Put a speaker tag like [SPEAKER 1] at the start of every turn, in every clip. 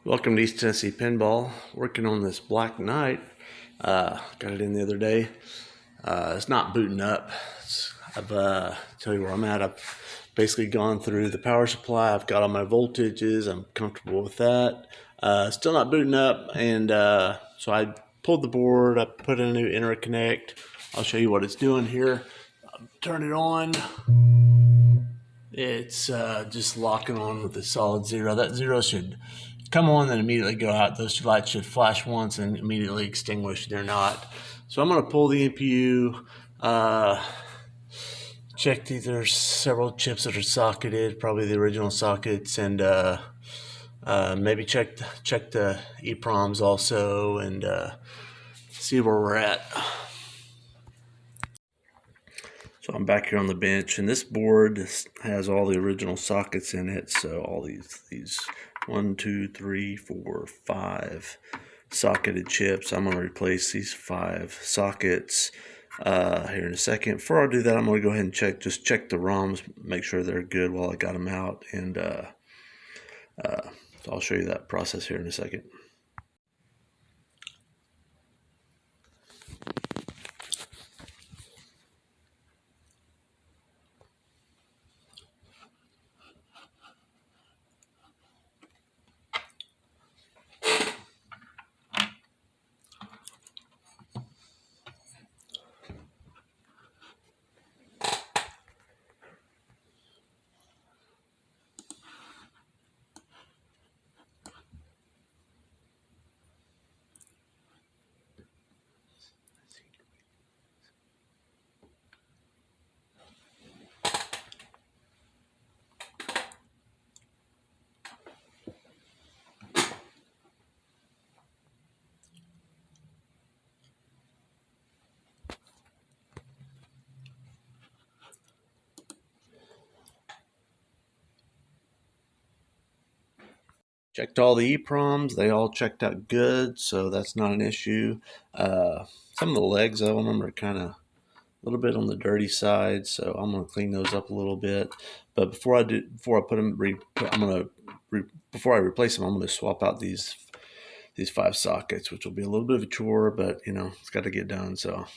[SPEAKER 1] Welcome to East Tennessee Pinball. Working on this Black Knight. Got it in the other day. It's not booting up. I've tell you where I'm at. I've basically gone through the power supply. I've got all my voltages. I'm comfortable with that. Still not booting up, and so I pulled the board. I put in a new interconnect. I'll show you what it's doing here. Turn it on. It's just locking on with a solid zero. That zero should come on and immediately go out. Those two lights should flash once and immediately extinguish. They're not. So I'm going to pull the MPU, check there's several chips that are socketed, probably the original sockets, and maybe check the Eproms also, and see where we're at. So I'm back here on the bench, and this board has all the original sockets in it. So all these 1, 2, 3, 4, 5 socketed chips. I'm going to replace these 5 sockets here in a second. Before I do that, I'm going to go ahead and check the ROMs, make sure they're good while I got them out, and so I'll show you that process here in a second. Checked all the EPROMs. They all checked out good, so that's not an issue. Some of the legs of them are kind of a little bit on the dirty side, so I'm going to clean those up a little bit. But before I replace them, I'm going to swap out these 5 sockets, which will be a little bit of a chore, but it's got to get done. So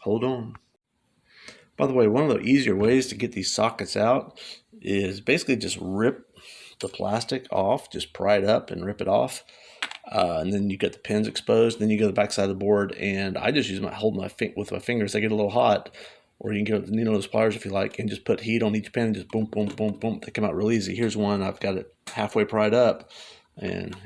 [SPEAKER 1] hold on. By the way, one of the easier ways to get these sockets out is basically just rip the plastic off, just pry it up and rip it off, and then you get the pins exposed. Then you go to the back side of the board, and I just use with my fingers. They get a little hot, or you can get those pliers if you like, and just put heat on each pin and just boom, boom, boom, boom. They come out real easy. Here's one. I've got it halfway pried up, and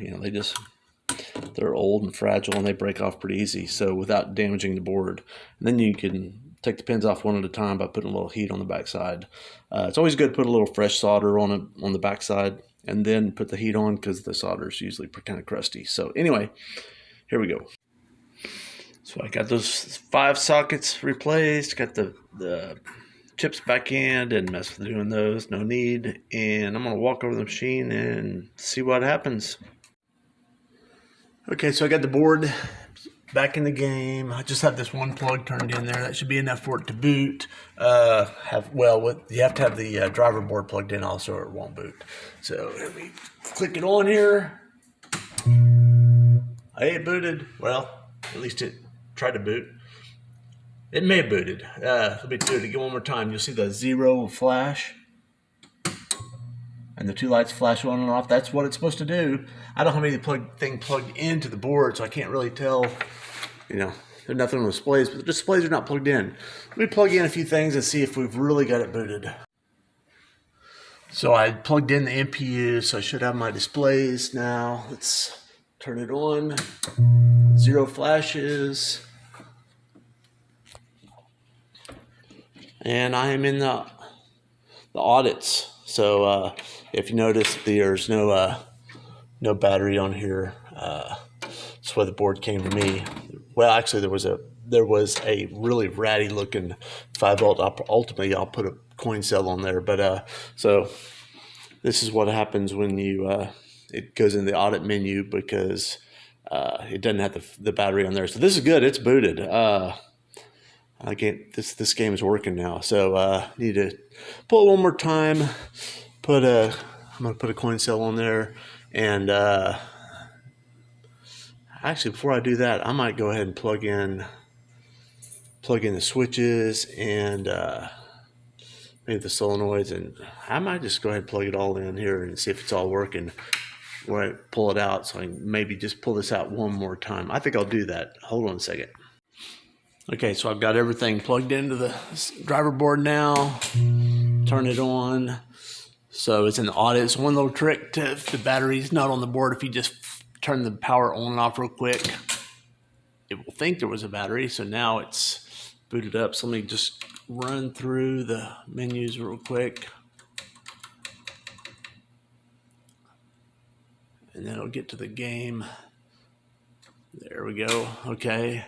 [SPEAKER 1] they're old and fragile, and they break off pretty easy. So without damaging the board, and then you can take the pins off one at a time by putting a little heat on the backside. It's always good to put a little fresh solder on it on the backside, and then put the heat on because the solder is usually kind of crusty. So anyway, here we go. So I got those 5 sockets replaced, got the chips back in, didn't mess with doing those, no need. And I'm going to walk over the machine and see what happens. Okay, so I got the board back in the game. I just have this one plug turned in there. That should be enough for it to boot. You have to have the driver board plugged in also, or it won't boot. So let me click it on here. Hey, it booted. Well, at least it tried to boot. It may have booted. Let me do it again one more time. You'll see the 0 flash, and the 2 lights flash on and off. That's what it's supposed to do. I don't have any thing plugged into the board, so I can't really tell. There's nothing on the displays, but the displays are not plugged in. Let me plug in a few things and see if we've really got it booted. So I plugged in the MPU, so I should have my displays now. Let's turn it on. 0 flashes. And I am in the audits. So if you notice, there's no battery on here. That's why the board came to me. Well, actually, there was a really ratty looking 5-volt. Ultimately, I'll put a coin cell on there. But so this is what happens when it goes in the audit menu, because it doesn't have the battery on there. So this is good. It's booted. I can't. This game is working now. So need to pull it one more time. I'm gonna put a coin cell on there, and Actually, before I do that, I might go ahead and plug in the switches and maybe the solenoids, and I might just go ahead and plug it all in here and see if it's all working. When I pull it out, so I can maybe just pull this out one more time. I think I'll do that. Hold on a second. Okay, so I've got everything plugged into the driver board now. Turn it on. So it's an audit. It's one little trick to, if the battery's not on the board, if you just turn the power on and off real quick, it will think there was a battery. So now it's booted up. So let me just run through the menus real quick. And then it'll get to the game. There we go. Okay.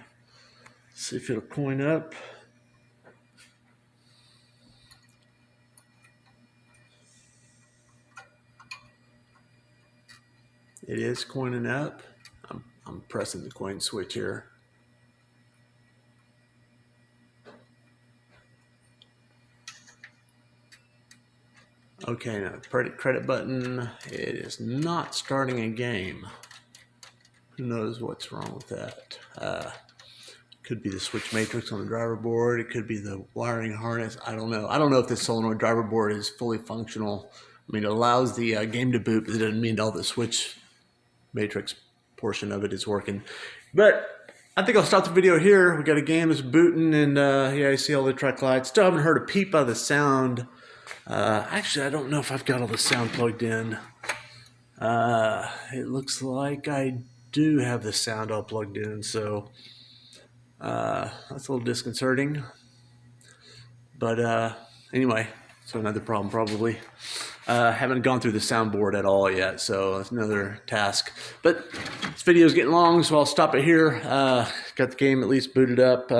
[SPEAKER 1] See if it'll coin up. It is coining up. I'm pressing the coin switch here. Okay, now credit button. It is not starting a game. Who knows what's wrong with that? Could be the switch matrix on the driver board. It could be the wiring harness. I don't know. I don't know if this solenoid driver board is fully functional. I mean, it allows the game to boot, but it doesn't mean all the switch matrix portion of it is working. But I think I'll stop the video here. We got a game that's booting, and yeah, I see all the track lights. Still haven't heard a peep out of the sound. Actually, I don't know if I've got all the sound plugged in. It looks like I do have the sound all plugged in, so that's a little disconcerting. But anyway, so another problem probably. Haven't gone through the soundboard at all yet, so that's another task. But this video is getting long, so I'll stop it here. Got the game at least booted up.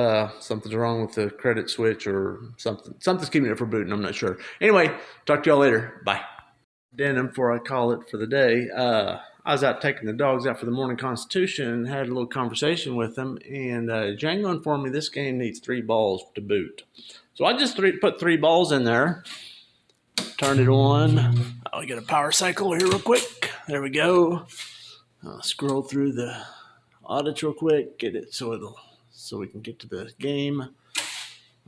[SPEAKER 1] Something's wrong with the credit switch or something. Something's keeping it from booting, I'm not sure. Anyway, talk to y'all later. Bye. Denim before I call it for the day. I was out taking the dogs out for the morning constitution and had a little conversation with them, and Django informed me this game needs 3 balls to boot. So I just put 3 balls in there. Turn it on. I'll get a power cycle here real quick. There we go. I'll scroll through the audits real quick. Get it so we can get to the game.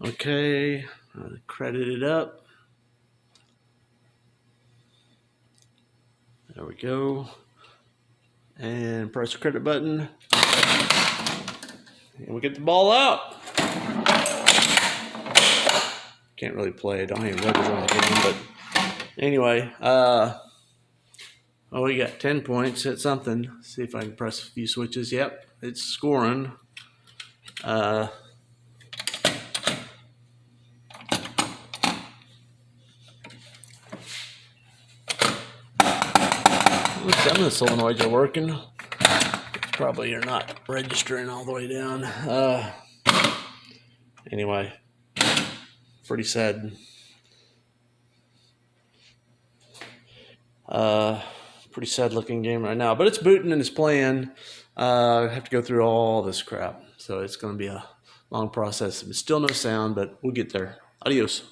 [SPEAKER 1] Okay. Credit it up. There we go. And press the credit button. And we get the ball out. Can't really play. I don't have any rubbers on the game, but anyway, we got 10 points. Hit something. See if I can press a few switches. Yep, it's scoring. Some of the solenoids are working. Probably you're not registering all the way down. Anyway, pretty sad. Pretty sad looking game right now, but it's booting and it's playing. I have to go through all this crap, so it's going to be a long process. Still no sound, but we'll get there. Adios.